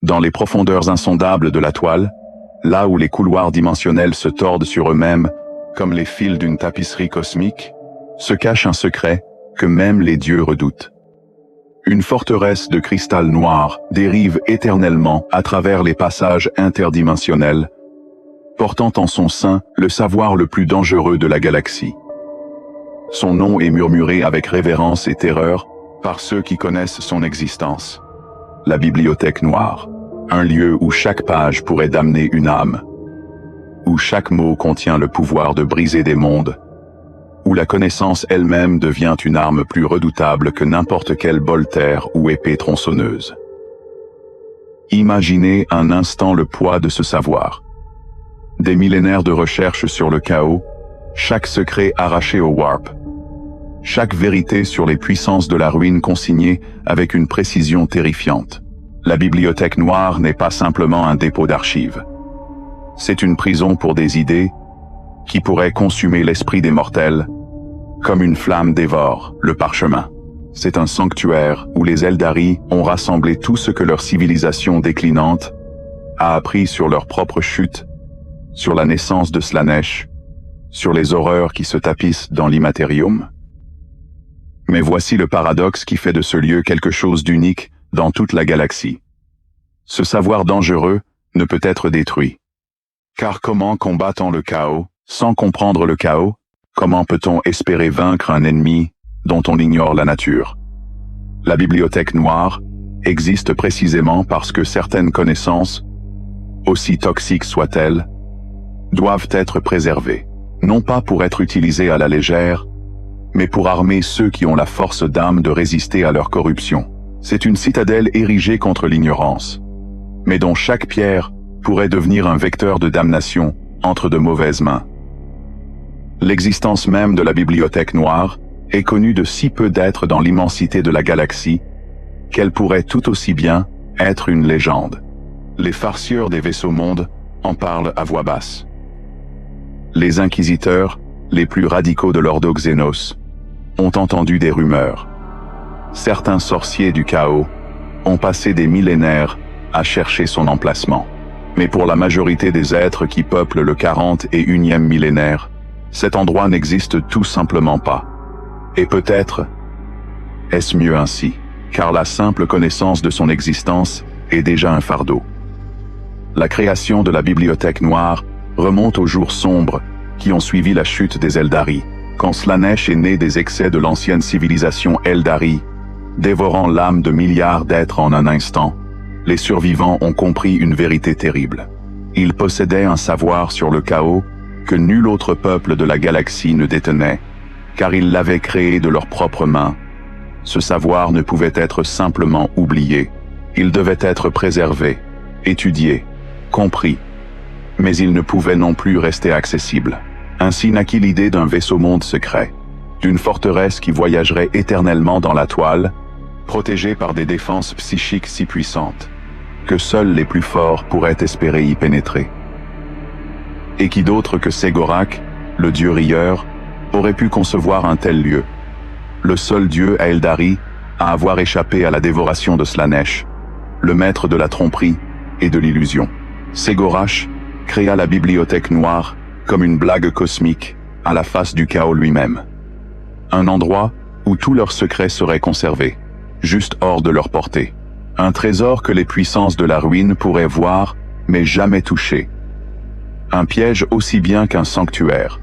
Dans les profondeurs insondables de la toile, là où les couloirs dimensionnels se tordent sur eux-mêmes, comme les fils d'une tapisserie cosmique, se cache un secret que même les dieux redoutent. Une forteresse de cristal noir dérive éternellement à travers les passages interdimensionnels, portant en son sein le savoir le plus dangereux de la galaxie. Son nom est murmuré avec révérence et terreur par ceux qui connaissent son existence. La Bibliothèque Noire, un lieu où chaque page pourrait damner une âme, où chaque mot contient le pouvoir de briser des mondes, où la connaissance elle-même devient une arme plus redoutable que n'importe quelle bolter ou épée tronçonneuse. Imaginez un instant le poids de ce savoir. Des millénaires de recherche sur le chaos, chaque secret arraché au warp, chaque vérité sur les puissances de la ruine consignée avec une précision terrifiante. La Bibliothèque Noire n'est pas simplement un dépôt d'archives. C'est une prison pour des idées qui pourraient consumer l'esprit des mortels, comme une flamme dévore le parchemin. C'est un sanctuaire où les Eldari ont rassemblé tout ce que leur civilisation déclinante a appris sur leur propre chute, sur la naissance de Slaanesh, sur les horreurs qui se tapissent dans l'immatérium. Mais voici le paradoxe qui fait de ce lieu quelque chose d'unique dans toute la galaxie. Ce savoir dangereux ne peut être détruit. Car comment combat-on le chaos sans comprendre le chaos? Comment peut-on espérer vaincre un ennemi dont on ignore la nature? La Bibliothèque Noire existe précisément parce que certaines connaissances, aussi toxiques soient-elles, doivent être préservées, non pas pour être utilisées à la légère, mais pour armer ceux qui ont la force d'âme de résister à leur corruption. C'est une citadelle érigée contre l'ignorance, mais dont chaque pierre pourrait devenir un vecteur de damnation entre de mauvaises mains. L'existence même de la Bibliothèque Noire est connue de si peu d'êtres dans l'immensité de la galaxie qu'elle pourrait tout aussi bien être une légende. Les farceurs des vaisseaux-mondes en parlent à voix basse. Les inquisiteurs, les plus radicaux de l'Ordo Xenos, ont entendu des rumeurs. Certains sorciers du chaos ont passé des millénaires à chercher son emplacement. Mais pour la majorité des êtres qui peuplent le 41e millénaire, cet endroit n'existe tout simplement pas. Et peut-être est-ce mieux ainsi, car la simple connaissance de son existence est déjà un fardeau. La création de la Bibliothèque Noire remonte aux jours sombres qui ont suivi la chute des Eldari, quand Slaanesh est né des excès de l'ancienne civilisation Eldari, dévorant l'âme de milliards d'êtres en un instant. Les survivants ont compris une vérité terrible. Ils possédaient un savoir sur le chaos que nul autre peuple de la galaxie ne détenait, car ils l'avaient créé de leurs propres mains. Ce savoir ne pouvait être simplement oublié. Il devait être préservé, étudié, compris. Mais il ne pouvait non plus rester accessible. Ainsi naquit l'idée d'un vaisseau-monde secret, d'une forteresse qui voyagerait éternellement dans la toile, protégée par des défenses psychiques si puissantes que seuls les plus forts pourraient espérer y pénétrer. Et qui d'autre que Ségorak, le dieu rieur, aurait pu concevoir un tel lieu, le seul dieu à Eldari à avoir échappé à la dévoration de Slaanesh, le maître de la tromperie et de l'illusion. Ségorash créa la Bibliothèque Noire comme une blague cosmique à la face du chaos lui-même. Un endroit où tous leurs secrets seraient conservés, juste hors de leur portée. Un trésor que les puissances de la ruine pourraient voir, mais jamais toucher. Un piège aussi bien qu'un sanctuaire.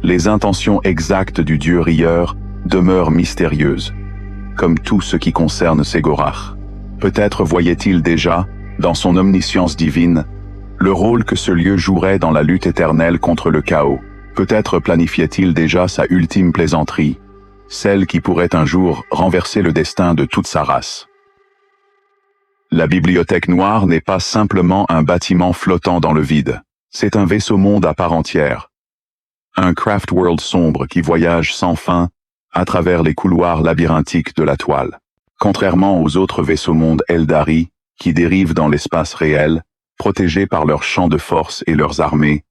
Les intentions exactes du dieu rieur demeurent mystérieuses, comme tout ce qui concerne Ségorach. Peut-être voyait-il déjà, dans son omniscience divine, le rôle que ce lieu jouerait dans la lutte éternelle contre le chaos. Peut-être planifiait-il déjà sa ultime plaisanterie, celle qui pourrait un jour renverser le destin de toute sa race. La Bibliothèque Noire n'est pas simplement un bâtiment flottant dans le vide. C'est un vaisseau-monde à part entière. Un craft-world sombre qui voyage sans fin à travers les couloirs labyrinthiques de la toile. Contrairement aux autres vaisseaux-mondes Eldari, qui dérivent dans l'espace réel, protégés par leurs champs de force et leurs armées,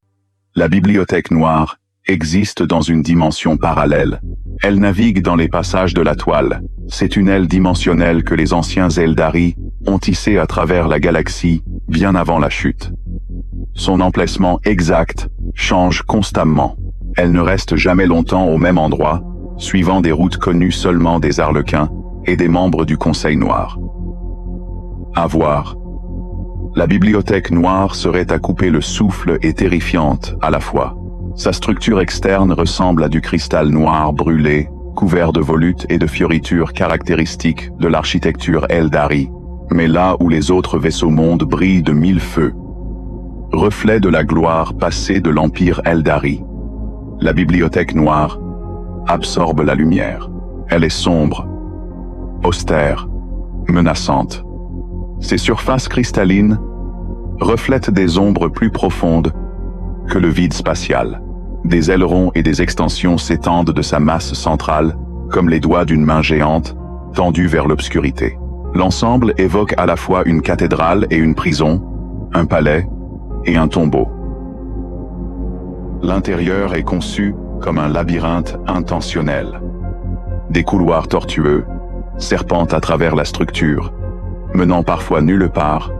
la Bibliothèque Noire existe dans une dimension parallèle. Elle navigue dans les passages de la toile, ces tunnels dimensionnels que les anciens Eldari ont tissés à travers la galaxie bien avant la chute. Son emplacement exact change constamment. Elle ne reste jamais longtemps au même endroit, suivant des routes connues seulement des Arlequins et des membres du Conseil Noir. À voir. La bibliothèque noire serait à couper le souffle et terrifiante à la fois. Sa structure externe ressemble à du cristal noir brûlé, couvert de volutes et de fioritures caractéristiques de l'architecture Eldari, mais là où les autres vaisseaux-mondes brillent de mille feux. Reflet de la gloire passée de l'Empire Eldari. La bibliothèque noire absorbe la lumière. Elle est sombre, austère, menaçante. Ses surfaces cristallines reflètent des ombres plus profondes que le vide spatial. Des ailerons et des extensions s'étendent de sa masse centrale, comme les doigts d'une main géante, tendue vers l'obscurité. L'ensemble évoque à la fois une cathédrale et une prison, un palais et un tombeau. L'intérieur est conçu comme un labyrinthe intentionnel. Des couloirs tortueux serpentent à travers la structure, menant parfois nulle part,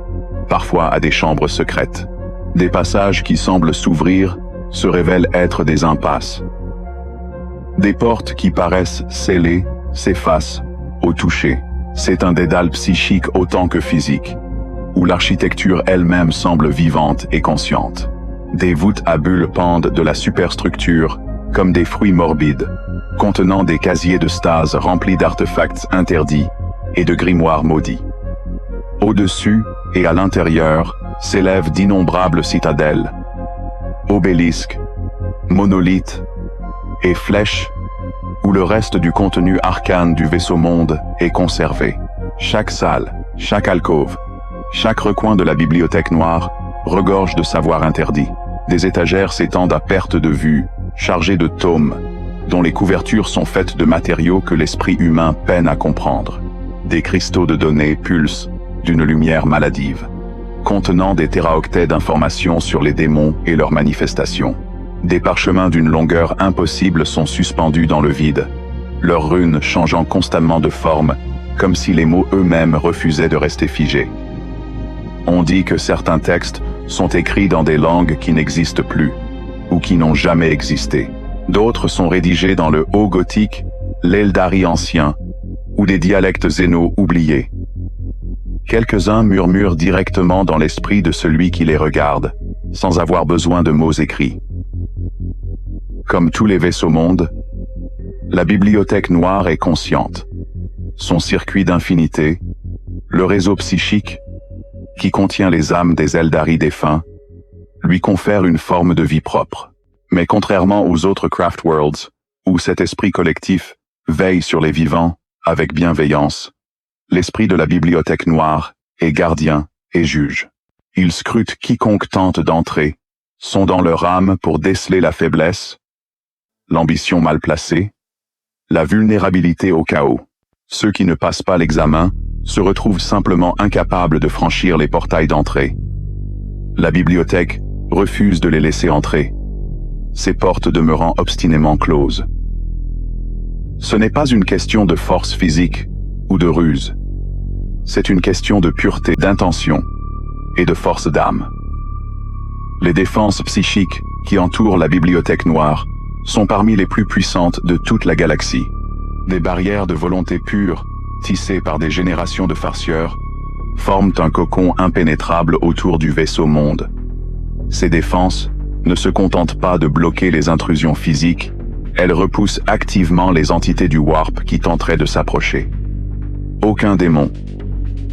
parfois à des chambres secrètes. Des passages qui semblent s'ouvrir se révèlent être des impasses. Des portes qui paraissent scellées s'effacent au toucher. C'est un dédale psychique autant que physique, où l'architecture elle-même semble vivante et consciente. Des voûtes à bulles pendent de la superstructure, comme des fruits morbides, contenant des casiers de stase remplis d'artefacts interdits et de grimoires maudits. Au-dessus et à l'intérieur s'élèvent d'innombrables citadelles, obélisques, monolithes et flèches, où le reste du contenu arcane du vaisseau-monde est conservé. Chaque salle, chaque alcôve, chaque recoin de la bibliothèque noire regorge de savoirs interdits. Des étagères s'étendent à perte de vue, chargées de tomes, dont les couvertures sont faites de matériaux que l'esprit humain peine à comprendre. Des cristaux de données pulsent d'une lumière maladive, contenant des téraoctets d'informations sur les démons et leurs manifestations. Des parchemins d'une longueur impossible sont suspendus dans le vide, leurs runes changeant constamment de forme, comme si les mots eux-mêmes refusaient de rester figés. On dit que certains textes sont écrits dans des langues qui n'existent plus, ou qui n'ont jamais existé. D'autres sont rédigés dans le haut gothique, l'Eldari ancien, ou des dialectes zéno oubliés. Quelques-uns murmurent directement dans l'esprit de celui qui les regarde, sans avoir besoin de mots écrits. Comme tous les vaisseaux-mondes, la bibliothèque noire est consciente. Son circuit d'infinité, le réseau psychique, qui contient les âmes des Eldari défunts, lui confère une forme de vie propre. Mais contrairement aux autres Craftworlds, où cet esprit collectif veille sur les vivants avec bienveillance, l'esprit de la bibliothèque noire est gardien et juge. Il scrute quiconque tente d'entrer, sondant leur âme pour déceler la faiblesse, l'ambition mal placée, la vulnérabilité au chaos. Ceux qui ne passent pas l'examen se retrouvent simplement incapables de franchir les portails d'entrée. La bibliothèque refuse de les laisser entrer, ces portes demeurant obstinément closes. Ce n'est pas une question de force physique ou de ruse. C'est une question de pureté, d'intention et de force d'âme. Les défenses psychiques qui entourent la bibliothèque noire sont parmi les plus puissantes de toute la galaxie. Des barrières de volonté pure, tissées par des générations de farcieurs, forment un cocon impénétrable autour du vaisseau-monde. Ces défenses ne se contentent pas de bloquer les intrusions physiques, elles repoussent activement les entités du Warp qui tenteraient de s'approcher. Aucun démon,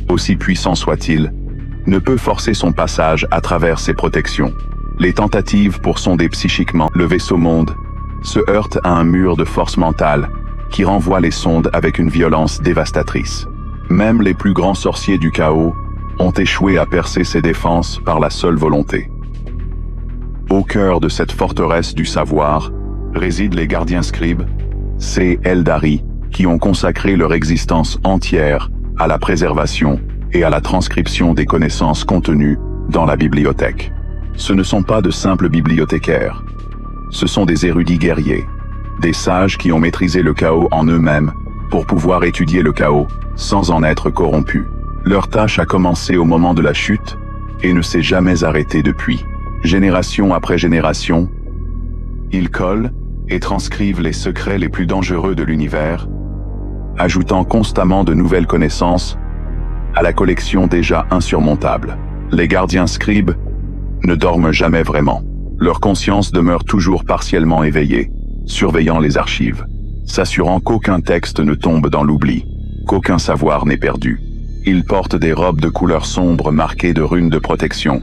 aussi puissant soit-il, ne peut forcer son passage à travers ces protections. Les tentatives pour sonder psychiquement le vaisseau-monde se heurtent à un mur de force mentale qui renvoie les sondes avec une violence dévastatrice. Même les plus grands sorciers du chaos ont échoué à percer ces défenses par la seule volonté. Au cœur de cette forteresse du savoir résident les gardiens scribes, ces Eldari qui ont consacré leur existence entière à la préservation et à la transcription des connaissances contenues dans la bibliothèque. Ce ne sont pas de simples bibliothécaires. Ce sont des érudits guerriers, des sages qui ont maîtrisé le chaos en eux-mêmes pour pouvoir étudier le chaos sans en être corrompus. Leur tâche a commencé au moment de la chute et ne s'est jamais arrêtée depuis. Génération après génération, ils collent et transcrivent les secrets les plus dangereux de l'univers, ajoutant constamment de nouvelles connaissances à la collection déjà insurmontable. Les gardiens scribes ne dorment jamais vraiment. Leur conscience demeure toujours partiellement éveillée, surveillant les archives, s'assurant qu'aucun texte ne tombe dans l'oubli, qu'aucun savoir n'est perdu. Ils portent des robes de couleur sombre marquées de runes de protection,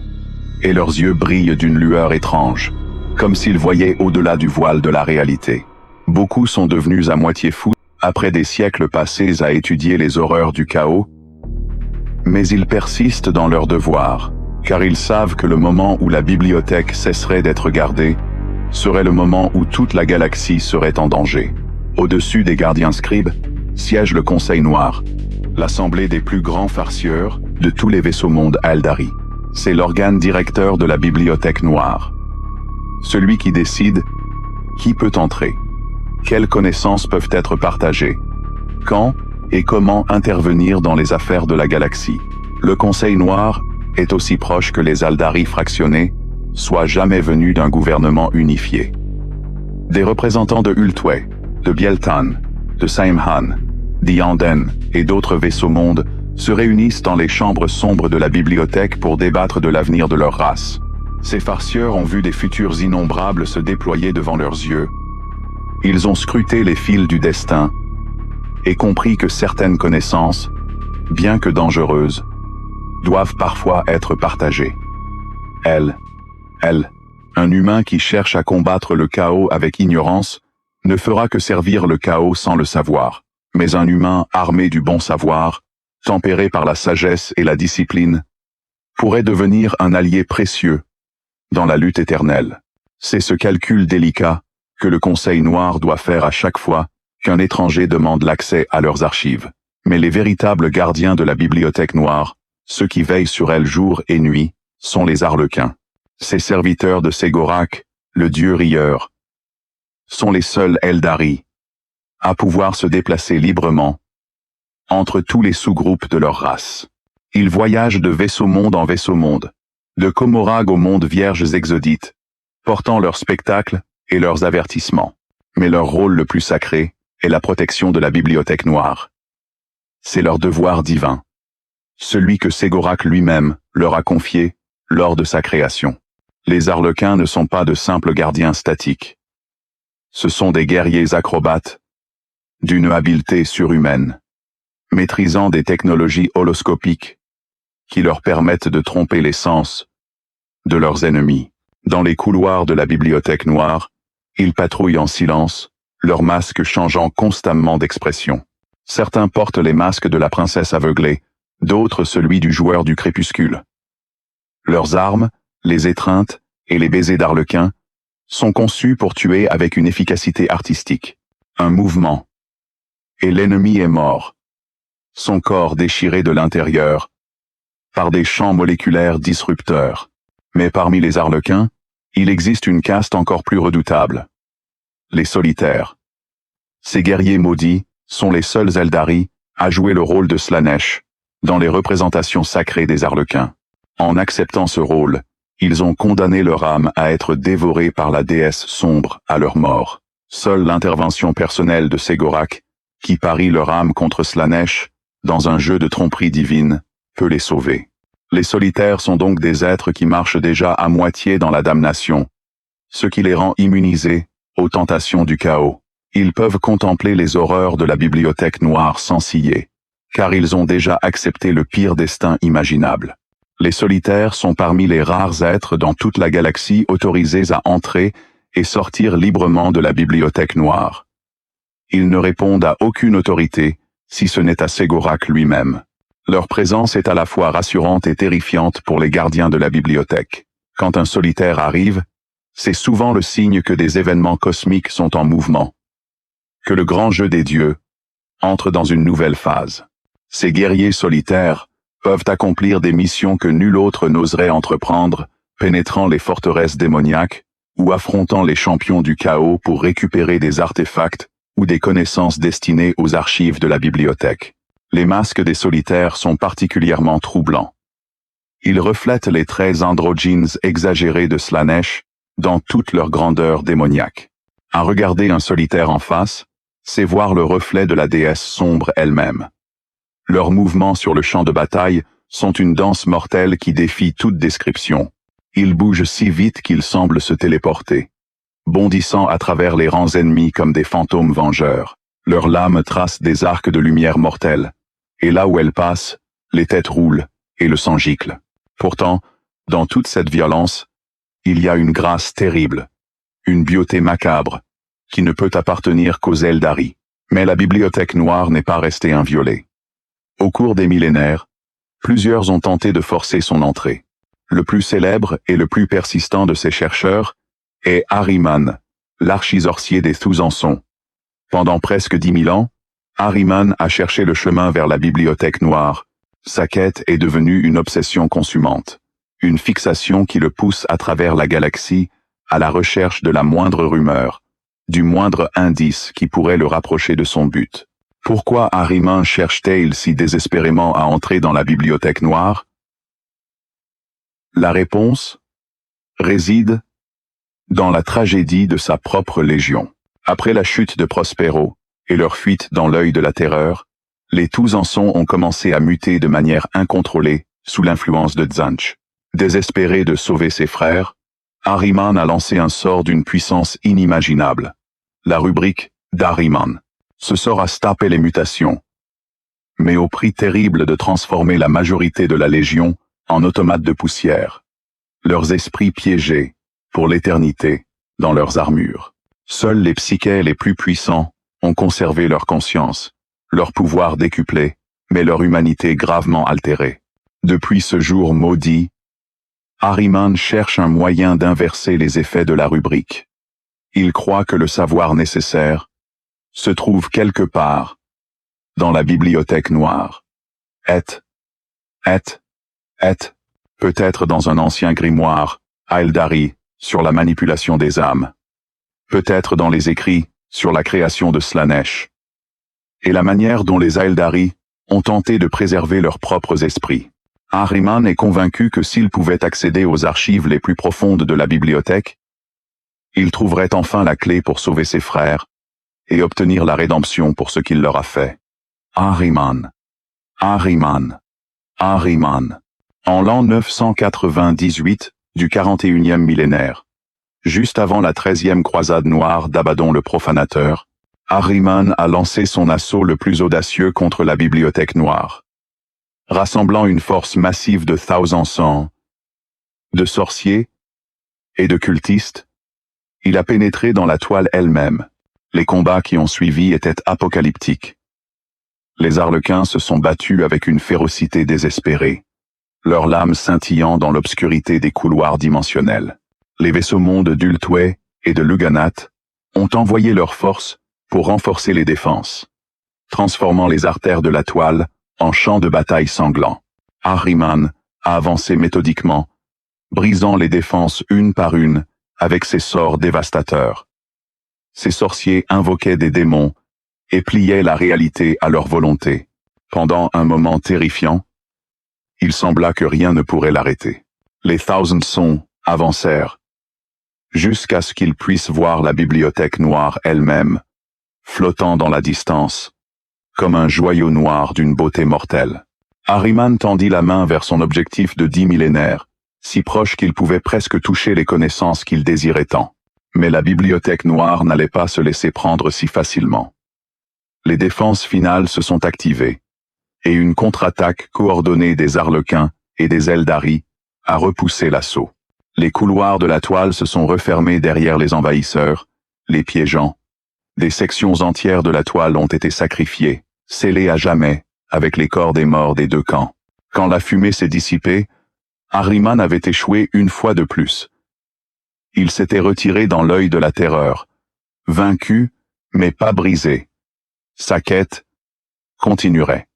et leurs yeux brillent d'une lueur étrange, comme s'ils voyaient au-delà du voile de la réalité. Beaucoup sont devenus à moitié fous après des siècles passés à étudier les horreurs du chaos, mais ils persistent dans leur devoir, car ils savent que le moment où la bibliothèque cesserait d'être gardée serait le moment où toute la galaxie serait en danger. Au-dessus des gardiens scribes siège le Conseil Noir, l'assemblée des plus grands farceurs de tous les vaisseaux-mondes Aeldari. C'est l'organe directeur de la Bibliothèque Noire. Celui qui décide qui peut entrer, quelles connaissances peuvent être partagées, quand et comment intervenir dans les affaires de la galaxie. Le Conseil Noir est aussi proche que les Aeldari fractionnés soient jamais venus d'un gouvernement unifié. Des représentants de Ultway, de Bieltan, de Saimhan, d'Yanden et d'autres vaisseaux-mondes se réunissent dans les chambres sombres de la bibliothèque pour débattre de l'avenir de leur race. Ces farceurs ont vu des futurs innombrables se déployer devant leurs yeux. Ils ont scruté les fils du destin et compris que certaines connaissances, bien que dangereuses, doivent parfois être partagées. Elle, un humain qui cherche à combattre le chaos avec ignorance, ne fera que servir le chaos sans le savoir. Mais un humain armé du bon savoir, tempéré par la sagesse et la discipline, pourrait devenir un allié précieux dans la lutte éternelle. C'est ce calcul délicat que le Conseil Noir doit faire à chaque fois qu'un étranger demande l'accès à leurs archives. Mais les véritables gardiens de la Bibliothèque Noire, ceux qui veillent sur elle jour et nuit, sont les Arlequins. Ces serviteurs de Ségorak, le dieu rieur, sont les seuls Aeldari à pouvoir se déplacer librement entre tous les sous-groupes de leur race. Ils voyagent de vaisseau-monde en vaisseau-monde, de Comorag au monde vierges exodites, portant leurs spectacles et leurs avertissements. Mais leur rôle le plus sacré est la protection de la Bibliothèque Noire. C'est leur devoir divin, celui que Ségorak lui-même leur a confié lors de sa création. Les Arlequins ne sont pas de simples gardiens statiques. Ce sont des guerriers acrobates, d'une habileté surhumaine, maîtrisant des technologies holoscopiques qui leur permettent de tromper les sens de leurs ennemis. Dans les couloirs de la Bibliothèque Noire, ils patrouillent en silence, leurs masques changeant constamment d'expression. Certains portent les masques de la princesse aveuglée, d'autres celui du joueur du crépuscule. Leurs armes, les étreintes et les baisers d'Arlequin, sont conçus pour tuer avec une efficacité artistique. Un mouvement, et l'ennemi est mort, son corps déchiré de l'intérieur par des champs moléculaires disrupteurs. Mais parmi les Arlequins, il existe une caste encore plus redoutable. Les solitaires. Ces guerriers maudits sont les seuls Aeldari à jouer le rôle de Slaanesh dans les représentations sacrées des Arlequins. En acceptant ce rôle, ils ont condamné leur âme à être dévorée par la déesse sombre à leur mort. Seule l'intervention personnelle de Ségorak, qui parie leur âme contre Slaanesh dans un jeu de tromperie divine, peut les sauver. Les solitaires sont donc des êtres qui marchent déjà à moitié dans la damnation, ce qui les rend immunisés aux tentations du chaos. Ils peuvent contempler les horreurs de la Bibliothèque Noire sans ciller, car ils ont déjà accepté le pire destin imaginable. Les solitaires sont parmi les rares êtres dans toute la galaxie autorisés à entrer et sortir librement de la Bibliothèque Noire. Ils ne répondent à aucune autorité, si ce n'est à Ségorak lui-même. Leur présence est à la fois rassurante et terrifiante pour les gardiens de la bibliothèque. Quand un solitaire arrive, c'est souvent le signe que des événements cosmiques sont en mouvement, que le grand jeu des dieux entre dans une nouvelle phase. Ces guerriers solitaires peuvent accomplir des missions que nul autre n'oserait entreprendre, pénétrant les forteresses démoniaques ou affrontant les champions du chaos pour récupérer des artefacts ou des connaissances destinées aux archives de la bibliothèque. Les masques des solitaires sont particulièrement troublants. Ils reflètent les traits androgynes exagérés de Slaanesh dans toute leur grandeur démoniaque. À regarder un solitaire en face, c'est voir le reflet de la déesse sombre elle-même. Leurs mouvements sur le champ de bataille sont une danse mortelle qui défie toute description. Ils bougent si vite qu'ils semblent se téléporter, bondissant à travers les rangs ennemis comme des fantômes vengeurs. Leurs lames tracent des arcs de lumière mortelle, et là où elles passent, les têtes roulent et le sang gicle. Pourtant, dans toute cette violence, il y a une grâce terrible, une beauté macabre, qui ne peut appartenir qu'aux Eldari. Mais la bibliothèque noire n'est pas restée inviolée. Au cours des millénaires, plusieurs ont tenté de forcer son entrée. Le plus célèbre et le plus persistant de ces chercheurs est Ahriman, l'archisorcier des Thuzansons. Pendant presque 10 000 ans, Ahriman a cherché le chemin vers la bibliothèque noire. Sa quête est devenue une obsession consumante, une fixation qui le pousse à travers la galaxie à la recherche de la moindre rumeur, du moindre indice qui pourrait le rapprocher de son but. Pourquoi Ahriman cherche-t-il si désespérément à entrer dans la bibliothèque noire? La réponse réside dans la tragédie de sa propre légion. Après la chute de Prospero et leur fuite dans l'œil de la terreur, les Thuzansons ont commencé à muter de manière incontrôlée sous l'influence de Tzancch. Désespéré de sauver ses frères, Ahriman a lancé un sort d'une puissance inimaginable, la rubrique d'Ahriman. Ce sort a stoppé les mutations, mais au prix terrible de transformer la majorité de la Légion en automates de poussière, leurs esprits piégés, pour l'éternité, dans leurs armures. Seuls les psychés les plus puissants ont conservé leur conscience, leur pouvoir décuplé, mais leur humanité gravement altérée. Depuis ce jour maudit, Ahriman cherche un moyen d'inverser les effets de la rubrique. Il croit que le savoir nécessaire se trouve quelque part dans la bibliothèque noire. Peut-être dans un ancien grimoire, Aeldari, sur la manipulation des âmes. Peut-être dans les écrits sur la création de Slaanesh. Et la manière dont les Aeldari ont tenté de préserver leurs propres esprits. Ahriman est convaincu que s'il pouvait accéder aux archives les plus profondes de la bibliothèque, il trouverait enfin la clé pour sauver ses frères et obtenir la rédemption pour ce qu'il leur a fait. Ahriman. En l'an 998 du 41e millénaire, juste avant la 13e croisade noire d'Abaddon le profanateur, Ahriman a lancé son assaut le plus audacieux contre la bibliothèque noire. Rassemblant une force massive de Thuzansons, de sorciers et de cultistes, il a pénétré dans la toile elle-même. Les combats qui ont suivi étaient apocalyptiques. Les Arlequins se sont battus avec une férocité désespérée, leurs lames scintillant dans l'obscurité des couloirs dimensionnels. Les vaisseaux mondes d'Ultway et de Luganat ont envoyé leurs forces pour renforcer les défenses, transformant les artères de la toile en champs de bataille sanglants. Ahriman a avancé méthodiquement, brisant les défenses une par une avec ses sorts dévastateurs. Ces sorciers invoquaient des démons et pliaient la réalité à leur volonté. Pendant un moment terrifiant, il sembla que rien ne pourrait l'arrêter. Les Thuzansons avancèrent, jusqu'à ce qu'ils puissent voir la bibliothèque noire elle-même, flottant dans la distance, comme un joyau noir d'une beauté mortelle. Ahriman tendit la main vers son objectif de 10 millénaires, si proche qu'il pouvait presque toucher les connaissances qu'il désirait tant. Mais la bibliothèque noire n'allait pas se laisser prendre si facilement. Les défenses finales se sont activées, et une contre-attaque coordonnée des Arlequins et des Eldari a repoussé l'assaut. Les couloirs de la toile se sont refermés derrière les envahisseurs, les piégeant. Des sections entières de la toile ont été sacrifiées, scellées à jamais, avec les corps des morts des deux camps. Quand la fumée s'est dissipée, Ahriman avait échoué une fois de plus. Il s'était retiré dans l'œil de la terreur, vaincu, mais pas brisé. Sa quête continuerait.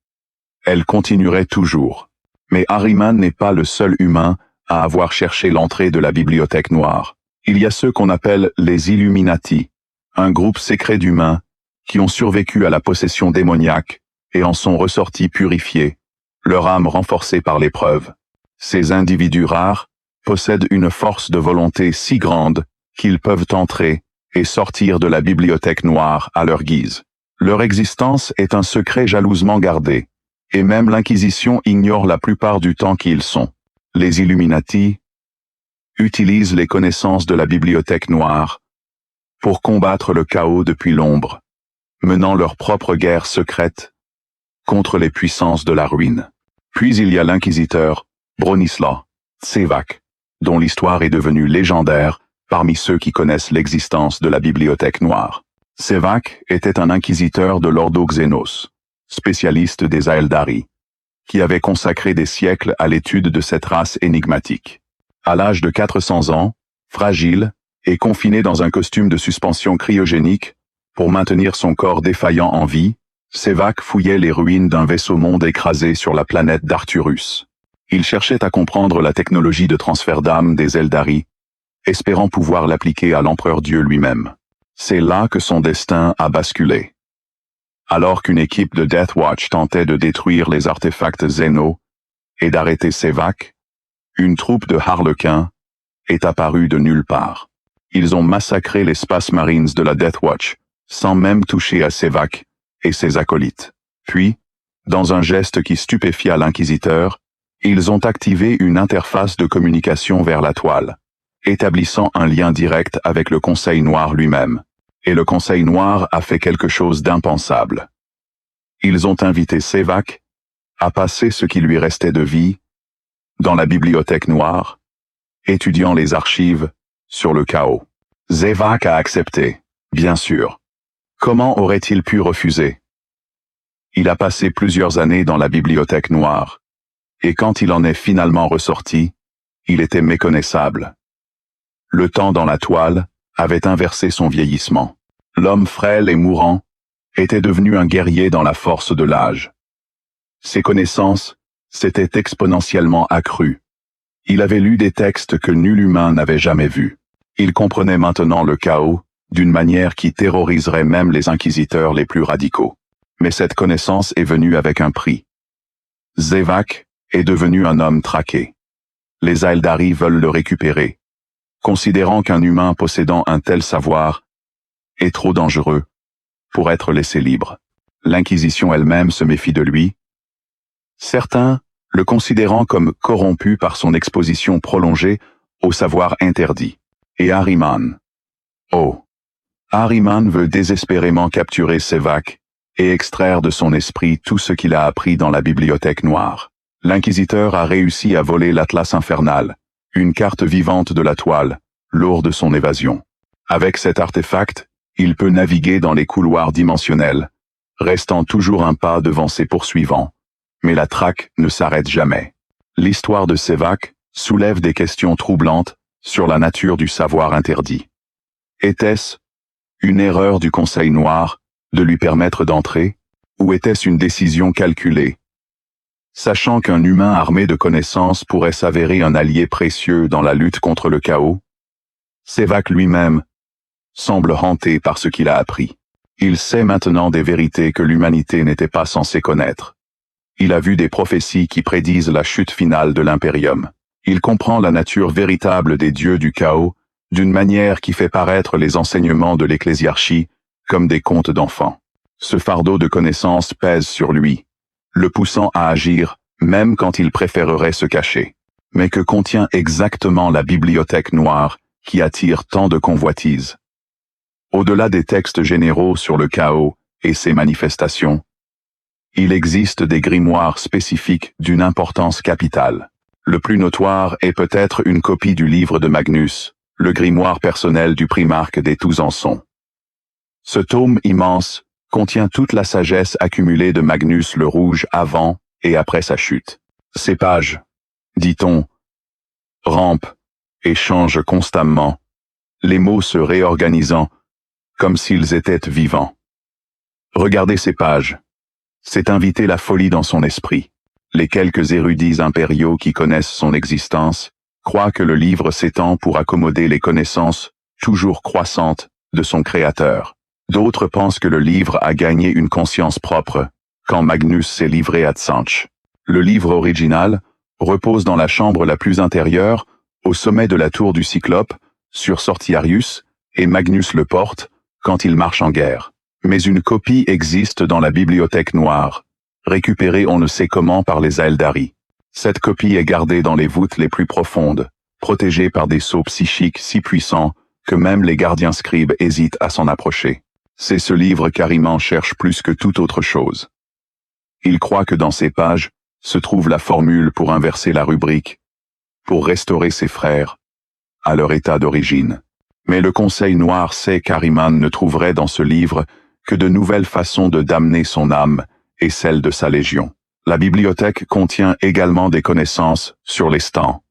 Elle continuerait toujours. Mais Ahriman n'est pas le seul humain à avoir cherché l'entrée de la bibliothèque noire. Il y a ceux qu'on appelle les Illuminati, un groupe secret d'humains qui ont survécu à la possession démoniaque et en sont ressortis purifiés, leur âme renforcée par l'épreuve. Ces individus rares possèdent une force de volonté si grande qu'ils peuvent entrer et sortir de la bibliothèque noire à leur guise. Leur existence est un secret jalousement gardé, et même l'Inquisition ignore la plupart du temps qui ils sont. Les Illuminati utilisent les connaissances de la bibliothèque noire pour combattre le chaos depuis l'ombre, menant leur propre guerre secrète contre les puissances de la ruine. Puis il y a l'inquisiteur Bronislaw Ševák, dont l'histoire est devenue légendaire parmi ceux qui connaissent l'existence de la bibliothèque noire. Ševák était un inquisiteur de l'Ordo Xenos, spécialiste des Aeldari, qui avait consacré des siècles à l'étude de cette race énigmatique. À l'âge de 400 ans, fragile et confiné dans un costume de suspension cryogénique pour maintenir son corps défaillant en vie, Ševák fouillait les ruines d'un vaisseau-monde écrasé sur la planète d'Arturus. Il cherchait à comprendre la technologie de transfert d'âme des Eldari, espérant pouvoir l'appliquer à l'empereur Dieu lui-même. C'est là que son destin a basculé. Alors qu'une équipe de Death Watch tentait de détruire les artefacts Xeno et d'arrêter Ševák, une troupe de harlequins est apparue de nulle part. Ils ont massacré les Space Marines de la Death Watch, sans même toucher à Ševák et ses acolytes. Puis, dans un geste qui stupéfia l'inquisiteur, ils ont activé une interface de communication vers la toile, établissant un lien direct avec le Conseil Noir lui-même. Et le Conseil Noir a fait quelque chose d'impensable. Ils ont invité Ševák à passer ce qui lui restait de vie dans la bibliothèque noire, étudiant les archives sur le chaos. Ševák a accepté, bien sûr. Comment aurait-il pu refuser? Il a passé plusieurs années dans la bibliothèque noire, et quand il en est finalement ressorti, il était méconnaissable. Le temps dans la toile avait inversé son vieillissement. L'homme frêle et mourant était devenu un guerrier dans la force de l'âge. Ses connaissances s'étaient exponentiellement accrues. Il avait lu des textes que nul humain n'avait jamais vus. Il comprenait maintenant le chaos d'une manière qui terroriserait même les inquisiteurs les plus radicaux. Mais cette connaissance est venue avec un prix. Ševák est devenu un homme traqué. Les Aeldari veulent le récupérer, considérant qu'un humain possédant un tel savoir est trop dangereux pour être laissé libre. L'Inquisition elle-même se méfie de lui, certains le considérant comme corrompu par son exposition prolongée au savoir interdit. Et Ahriman. Oh! Ahriman veut désespérément capturer Ševák et extraire de son esprit tout ce qu'il a appris dans la bibliothèque noire. L'inquisiteur a réussi à voler l'Atlas infernal, une carte vivante de la toile, lors de son évasion. Avec cet artefact, il peut naviguer dans les couloirs dimensionnels, restant toujours un pas devant ses poursuivants. Mais la traque ne s'arrête jamais. L'histoire de Ševák soulève des questions troublantes sur la nature du savoir interdit. Était-ce une erreur du Conseil Noir de lui permettre d'entrer, ou était-ce une décision calculée? Sachant qu'un humain armé de connaissances pourrait s'avérer un allié précieux dans la lutte contre le chaos, Ševák lui-même semble hanté par ce qu'il a appris. Il sait maintenant des vérités que l'humanité n'était pas censée connaître. Il a vu des prophéties qui prédisent la chute finale de l'Imperium. Il comprend la nature véritable des dieux du chaos d'une manière qui fait paraître les enseignements de l'ecclésiarchie comme des contes d'enfants. Ce fardeau de connaissances pèse sur lui, le poussant à agir même quand il préférerait se cacher. Mais que contient exactement la bibliothèque noire qui attire tant de convoitises? Au-delà des textes généraux sur le chaos et ses manifestations, il existe des grimoires spécifiques d'une importance capitale. Le plus notoire est peut-être une copie du livre de Magnus, le grimoire personnel du primarque des Touzançons. Ce tome immense contient toute la sagesse accumulée de Magnus le Rouge avant et après sa chute. Ces pages, dit-on, rampent et changent constamment, les mots se réorganisant comme s'ils étaient vivants. Regarder ces pages, c'est inviter la folie dans son esprit. Les quelques érudits impériaux qui connaissent son existence croit que le livre s'étend pour accommoder les connaissances, toujours croissantes, de son créateur. D'autres pensent que le livre a gagné une conscience propre, quand Magnus s'est livré à Tsanch. Le livre original repose dans la chambre la plus intérieure, au sommet de la tour du Cyclope, sur Sortiarius, et Magnus le porte, quand il marche en guerre. Mais une copie existe dans la bibliothèque noire, récupérée on ne sait comment par les Aeldari. Cette copie est gardée dans les voûtes les plus profondes, protégée par des sceaux psychiques si puissants que même les gardiens scribes hésitent à s'en approcher. C'est ce livre qu'Ahriman cherche plus que toute autre chose. Il croit que dans ces pages se trouve la formule pour inverser la rubrique, pour restaurer ses frères à leur état d'origine. Mais le Conseil Noir sait qu'Ahriman ne trouverait dans ce livre que de nouvelles façons de damner son âme et celle de sa légion. La bibliothèque contient également des connaissances sur les stans,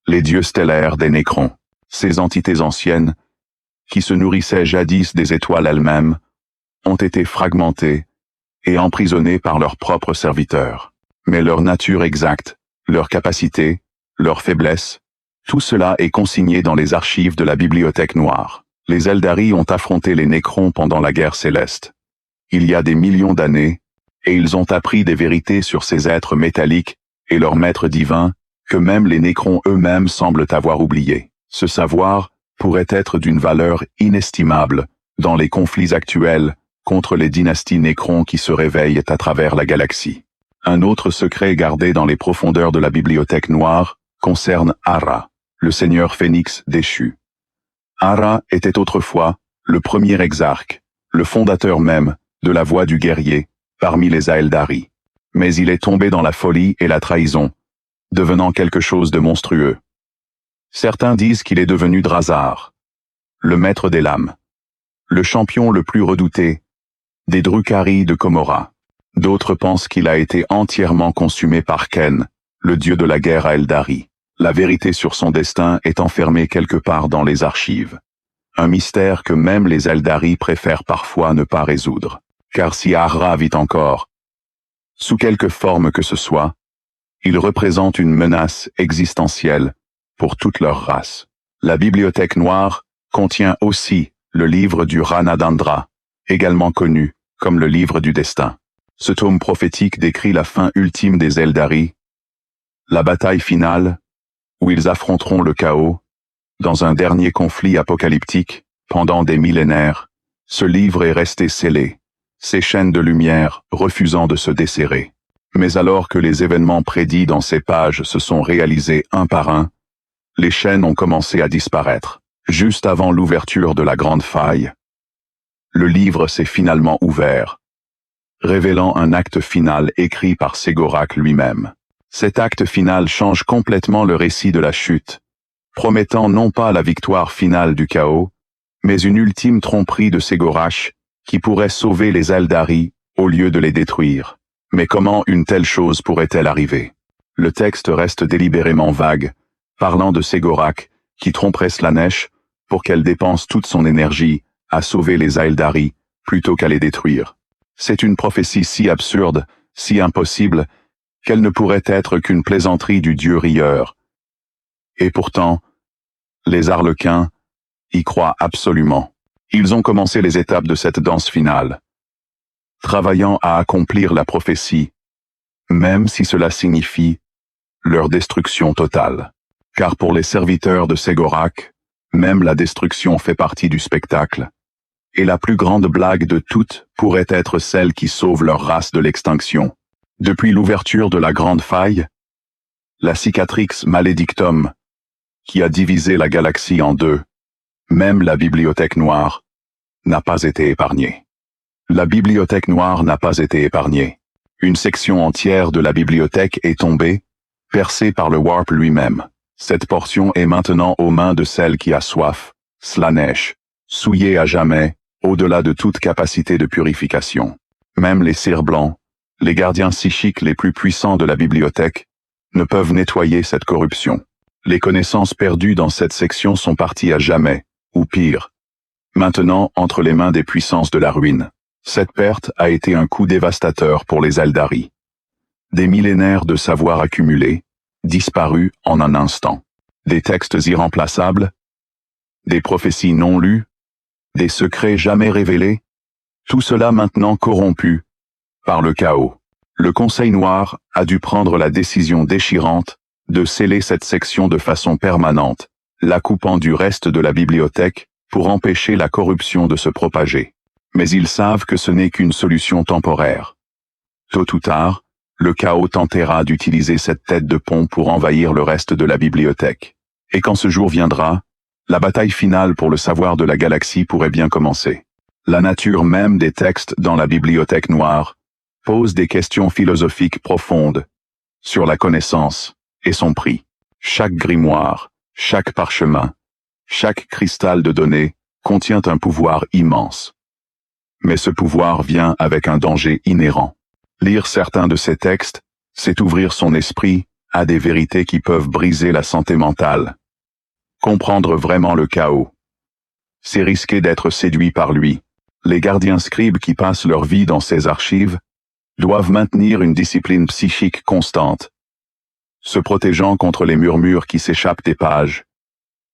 les dieux stellaires des Nécrons, ces entités anciennes, qui se nourrissaient jadis des étoiles elles-mêmes, ont été fragmentées et emprisonnées par leurs propres serviteurs. Mais leur nature exacte, leurs capacités, leurs faiblesses, tout cela est consigné dans les archives de la Bibliothèque Noire. Les Aeldari ont affronté les Nécrons pendant la guerre céleste. Il y a des millions d'années, et ils ont appris des vérités sur ces êtres métalliques et leurs maîtres divins que même les Nécrons eux-mêmes semblent avoir oubliés. Ce savoir pourrait être d'une valeur inestimable dans les conflits actuels contre les dynasties Nécrons qui se réveillent à travers la galaxie. Un autre secret gardé dans les profondeurs de la Bibliothèque Noire concerne Ara, le seigneur phénix déchu. Ara était autrefois le premier exarque, le fondateur même de la voie du guerrier parmi les Aeldari. Mais il est tombé dans la folie et la trahison, devenant quelque chose de monstrueux. Certains disent qu'il est devenu Drazar, le maître des lames, le champion le plus redouté des Drukhari de Komora. D'autres pensent qu'il a été entièrement consumé par Ken, le dieu de la guerre Aeldari. La vérité sur son destin est enfermée quelque part dans les archives. Un mystère que même les Aeldari préfèrent parfois ne pas résoudre. Car si Ara vit encore, sous quelque forme que ce soit, il représente une menace existentielle pour toute leur race. La Bibliothèque Noire contient aussi le livre du Ranadandra, également connu comme le livre du destin. Ce tome prophétique décrit la fin ultime des Aeldari, la bataille finale, où ils affronteront le chaos, dans un dernier conflit apocalyptique, pendant des millénaires. Ce livre est resté scellé, ses chaînes de lumière refusant de se desserrer. Mais alors que les événements prédits dans ces pages se sont réalisés un par un, les chaînes ont commencé à disparaître. Juste avant l'ouverture de la grande faille, le livre s'est finalement ouvert, révélant un acte final écrit par Ségorak lui-même. Cet acte final change complètement le récit de la chute, promettant non pas la victoire finale du chaos, mais une ultime tromperie de Ségorak qui pourrait sauver les Aeldari au lieu de les détruire. Mais comment une telle chose pourrait-elle arriver? Le texte reste délibérément vague, parlant de Ségorak qui tromperait Slaanesh pour qu'elle dépense toute son énergie à sauver les Aeldari plutôt qu'à les détruire. C'est une prophétie si absurde, si impossible, qu'elle ne pourrait être qu'une plaisanterie du dieu rieur. Et pourtant, les Arlequins y croient absolument. Ils ont commencé les étapes de cette danse finale, travaillant à accomplir la prophétie, même si cela signifie leur destruction totale. Car pour les serviteurs de Ségorak, même la destruction fait partie du spectacle. Et la plus grande blague de toutes pourrait être celle qui sauve leur race de l'extinction. Depuis l'ouverture de la grande faille, la cicatrix maledictum, qui a divisé la galaxie en deux, même la Bibliothèque Noire, n'a pas été épargnée. La Bibliothèque Noire n'a pas été épargnée. Une section entière de la bibliothèque est tombée, percée par le Warp lui-même. Cette portion est maintenant aux mains de celle qui a soif, Slaanesh, souillée à jamais, au-delà de toute capacité de purification. Même les cires blancs, les gardiens psychiques les plus puissants de la bibliothèque, ne peuvent nettoyer cette corruption. Les connaissances perdues dans cette section sont parties à jamais, ou pire, maintenant entre les mains des puissances de la ruine. Cette perte a été un coup dévastateur pour les Aeldari. Des millénaires de savoir accumulés, disparus en un instant. des textes irremplaçables, des prophéties non lues, des secrets jamais révélés, tout cela maintenant corrompu par le chaos. Le Conseil noir a dû prendre la décision déchirante de sceller cette section de façon permanente, la coupant du reste de la bibliothèque pour empêcher la corruption de se propager. Mais ils savent que ce n'est qu'une solution temporaire. Tôt ou tard, le chaos tentera d'utiliser cette tête de pont pour envahir le reste de la bibliothèque. Et quand ce jour viendra, la bataille finale pour le savoir de la galaxie pourrait bien commencer. La nature même des textes dans la bibliothèque noire pose des questions philosophiques profondes sur la connaissance et son prix. Chaque grimoire, chaque parchemin, chaque cristal de données contient un pouvoir immense. Mais ce pouvoir vient avec un danger inhérent. Lire certains de ces textes, c'est ouvrir son esprit à des vérités qui peuvent briser la santé mentale. Comprendre vraiment le chaos, c'est risquer d'être séduit par lui. Les gardiens scribes qui passent leur vie dans ces archives doivent maintenir une discipline psychique constante, se protégeant contre les murmures qui s'échappent des pages,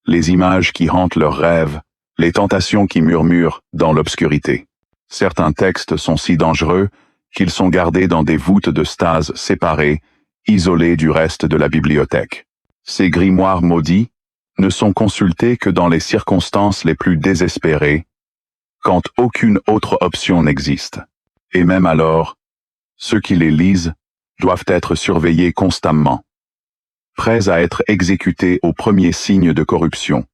les images qui hantent leurs rêves, les tentations qui murmurent dans l'obscurité. Certains textes sont si dangereux qu'ils sont gardés dans des voûtes de stase séparées, isolées du reste de la bibliothèque. Ces grimoires maudits ne sont consultés que dans les circonstances les plus désespérées, quand aucune autre option n'existe. Et même alors, ceux qui les lisent doivent être surveillés constamment, prêts à être exécutés au premier signe de corruption.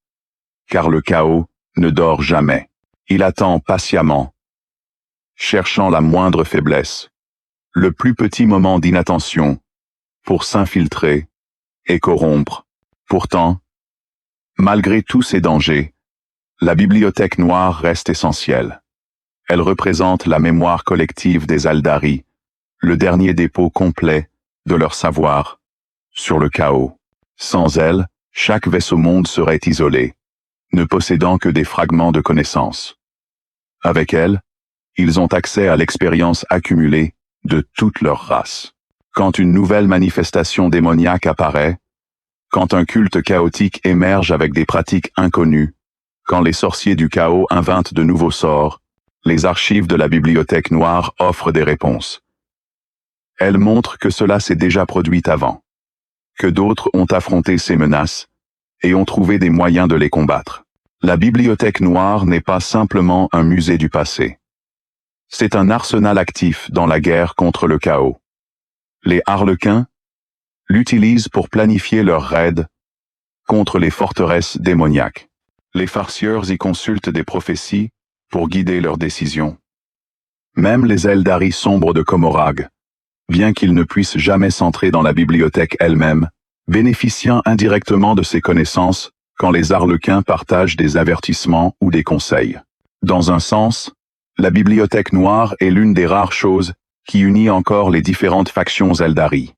Car le chaos ne dort jamais. Il attend patiemment, cherchant la moindre faiblesse, le plus petit moment d'inattention, pour s'infiltrer et corrompre. Pourtant, malgré tous ces dangers, la bibliothèque noire reste essentielle. Elle représente la mémoire collective des Aeldari, le dernier dépôt complet de leur savoir sur le chaos. Sans elle, chaque vaisseau-monde serait isolé, ne possédant que des fragments de connaissances. Avec elle, ils ont accès à l'expérience accumulée de toute leur race. Quand une nouvelle manifestation démoniaque apparaît, quand un culte chaotique émerge avec des pratiques inconnues, quand les sorciers du chaos inventent de nouveaux sorts, les archives de la bibliothèque noire offrent des réponses. Elles montrent que cela s'est déjà produit avant, que d'autres ont affronté ces menaces et ont trouvé des moyens de les combattre. La bibliothèque noire n'est pas simplement un musée du passé. C'est un arsenal actif dans la guerre contre le chaos. Les Harlequins l'utilisent pour planifier leurs raids contre les forteresses démoniaques. Les farcieurs y consultent des prophéties pour guider leurs décisions. Même les Aeldari sombres de Comorag, bien qu'ils ne puissent jamais s'entrer dans la bibliothèque elle-même, bénéficiant indirectement de ces connaissances quand les Harlequins partagent des avertissements ou des conseils. Dans un sens, la bibliothèque noire est l'une des rares choses qui unit encore les différentes factions Aeldari.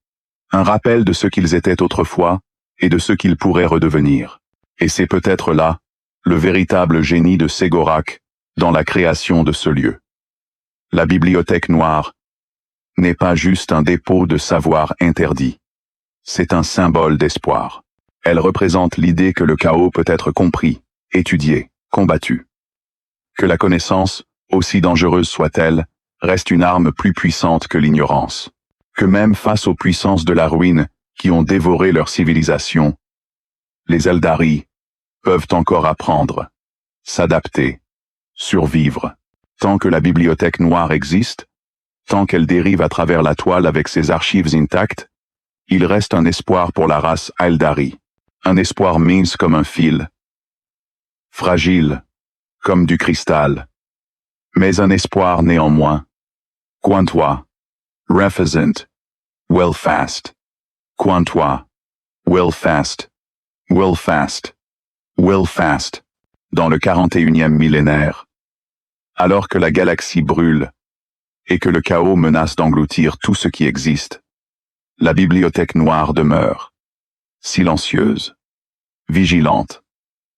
Un rappel de ce qu'ils étaient autrefois et de ce qu'ils pourraient redevenir. Et c'est peut-être là le véritable génie de Ségorak dans la création de ce lieu. La bibliothèque noire n'est pas juste un dépôt de savoir interdit. C'est un symbole d'espoir. Elle représente l'idée que le chaos peut être compris, étudié, combattu. Que la connaissance, aussi dangereuse soit-elle, reste une arme plus puissante que l'ignorance. Que même face aux puissances de la ruine qui ont dévoré leur civilisation, les Aeldari peuvent encore apprendre, s'adapter, survivre. Tant que la bibliothèque noire existe, tant qu'elle dérive à travers la toile avec ses archives intactes, il reste un espoir pour la race Aeldari. Un espoir mince comme un fil, fragile comme du cristal, mais un espoir néanmoins. Quantois, refaisant, well fast. Quantois, well fast, well fast, well fast. Dans le 41e millénaire, alors que la galaxie brûle et que le chaos menace d'engloutir tout ce qui existe, la bibliothèque noire demeure, silencieuse, vigilante,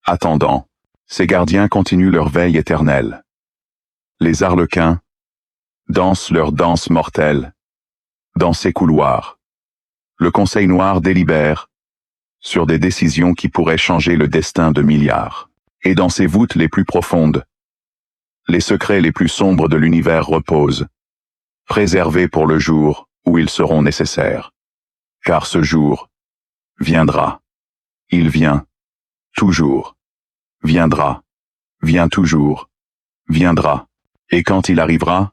attendant. Ses gardiens continuent leur veille éternelle. Les Harlequins dansent leur danse mortelle dans ces couloirs. Le Conseil noir délibère, sur des décisions qui pourraient changer le destin de milliards. Et dans ses voûtes les plus profondes, les secrets les plus sombres de l'univers reposent, préservés pour le jour où ils seront nécessaires. Car ce jour viendra. Il vient toujours. Viendra. Vient toujours. Viendra. Et quand il arrivera,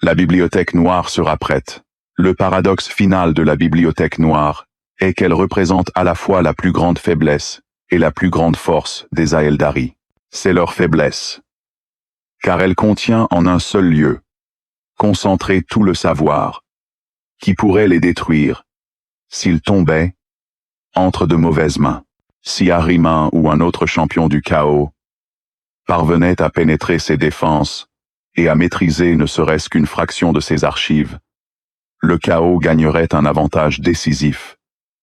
la bibliothèque noire sera prête. Le paradoxe final de la bibliothèque noire est qu'elle représente à la fois la plus grande faiblesse et la plus grande force des Aeldari. C'est leur faiblesse. Car elle contient en un seul lieu, concentré tout le savoir, qui pourrait les détruire, s'ils tombaient entre de mauvaises mains. Si Ahriman ou un autre champion du chaos parvenait à pénétrer ses défenses et à maîtriser ne serait-ce qu'une fraction de ses archives, le chaos gagnerait un avantage décisif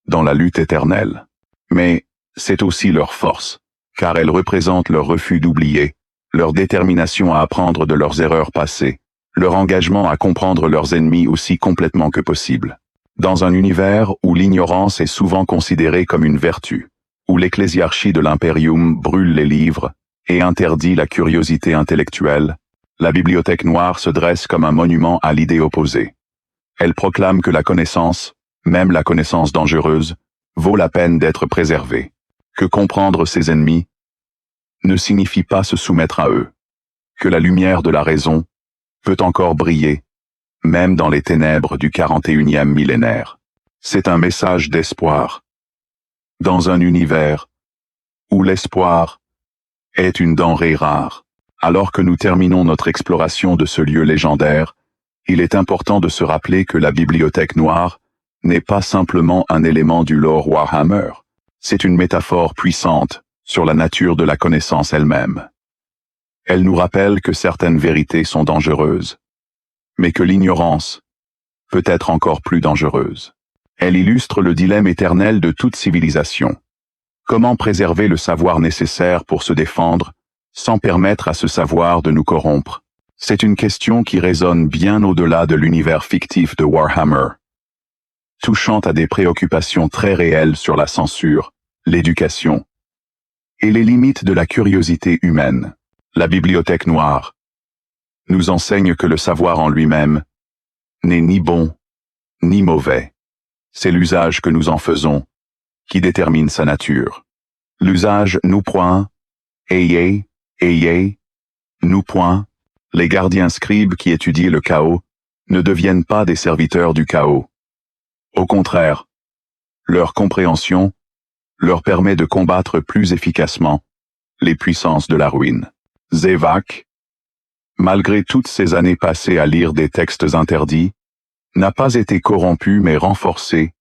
dans la lutte éternelle. Mais c'est aussi leur force, car elle représente leur refus d'oublier, leur détermination à apprendre de leurs erreurs passées, leur engagement à comprendre leurs ennemis aussi complètement que possible. Dans un univers où l'ignorance est souvent considérée comme une vertu, où l'ecclésiarchie de l'Imperium brûle les livres et interdit la curiosité intellectuelle, la bibliothèque noire se dresse comme un monument à l'idée opposée. Elle proclame que la connaissance, même la connaissance dangereuse, vaut la peine d'être préservée, que comprendre ses ennemis ne signifie pas se soumettre à eux, que la lumière de la raison peut encore briller, même dans les ténèbres du 41e millénaire. C'est un message d'espoir. Dans un univers où l'espoir est une denrée rare. Alors que nous terminons notre exploration de ce lieu légendaire, il est important de se rappeler que la bibliothèque noire n'est pas simplement un élément du lore Warhammer. C'est une métaphore puissante sur la nature de la connaissance elle-même. Elle nous rappelle que certaines vérités sont dangereuses, mais que l'ignorance peut être encore plus dangereuse. Elle illustre le dilemme éternel de toute civilisation. Comment préserver le savoir nécessaire pour se défendre, sans permettre à ce savoir de nous corrompre? C'est une question qui résonne bien au-delà de l'univers fictif de Warhammer, touchant à des préoccupations très réelles sur la censure, l'éducation et les limites de la curiosité humaine. La bibliothèque noire nous enseigne que le savoir en lui-même n'est ni bon ni mauvais. C'est l'usage que nous en faisons qui détermine sa nature. L'usage nous point, ayez, nous point, les gardiens scribes qui étudient le chaos ne deviennent pas des serviteurs du chaos. Au contraire, leur compréhension leur permet de combattre plus efficacement les puissances de la ruine. Zevak, malgré toutes ces années passées à lire des textes interdits, n'a pas été corrompu mais renforcé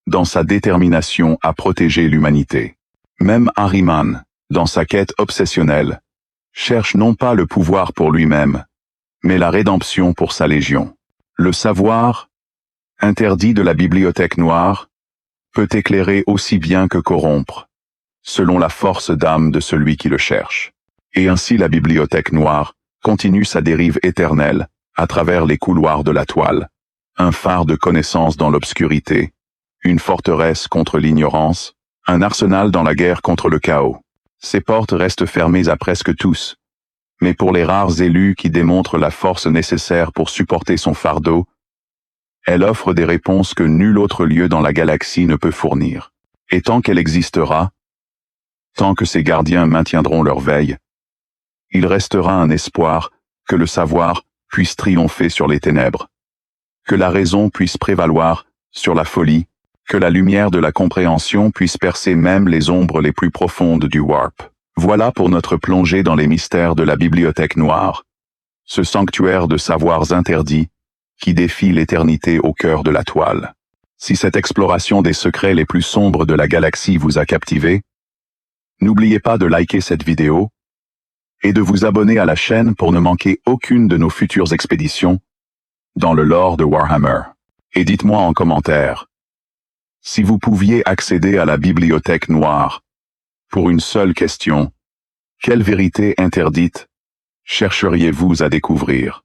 dans sa détermination à protéger l'humanité. Même Ahriman, dans sa quête obsessionnelle, cherche non pas le pouvoir pour lui-même, mais la rédemption pour sa légion. Le savoir, interdit de la bibliothèque noire, peut éclairer aussi bien que corrompre, selon la force d'âme de celui qui le cherche. Et ainsi la bibliothèque noire continue sa dérive éternelle à travers les couloirs de la toile, un phare de connaissance dans l'obscurité, une forteresse contre l'ignorance, un arsenal dans la guerre contre le chaos. Ces portes restent fermées à presque tous, mais pour les rares élus qui démontrent la force nécessaire pour supporter son fardeau, elle offre des réponses que nul autre lieu dans la galaxie ne peut fournir. Et tant qu'elle existera, tant que ses gardiens maintiendront leur veille, il restera un espoir que le savoir puisse triompher sur les ténèbres, que la raison puisse prévaloir sur la folie, que la lumière de la compréhension puisse percer même les ombres les plus profondes du Warp. Voilà pour notre plongée dans les mystères de la bibliothèque noire, ce sanctuaire de savoirs interdits qui défie l'éternité au cœur de la toile. Si cette exploration des secrets les plus sombres de la galaxie vous a captivé, n'oubliez pas de liker cette vidéo et de vous abonner à la chaîne pour ne manquer aucune de nos futures expéditions dans le lore de Warhammer. Et dites-moi en commentaire, si vous pouviez accéder à la bibliothèque noire pour une seule question, quelle vérité interdite chercheriez-vous à découvrir?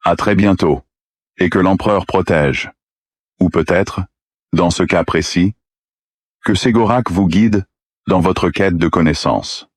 À très bientôt, et que l'empereur protège. Ou peut-être, dans ce cas précis, Que Ségorak vous guide dans votre quête de connaissance.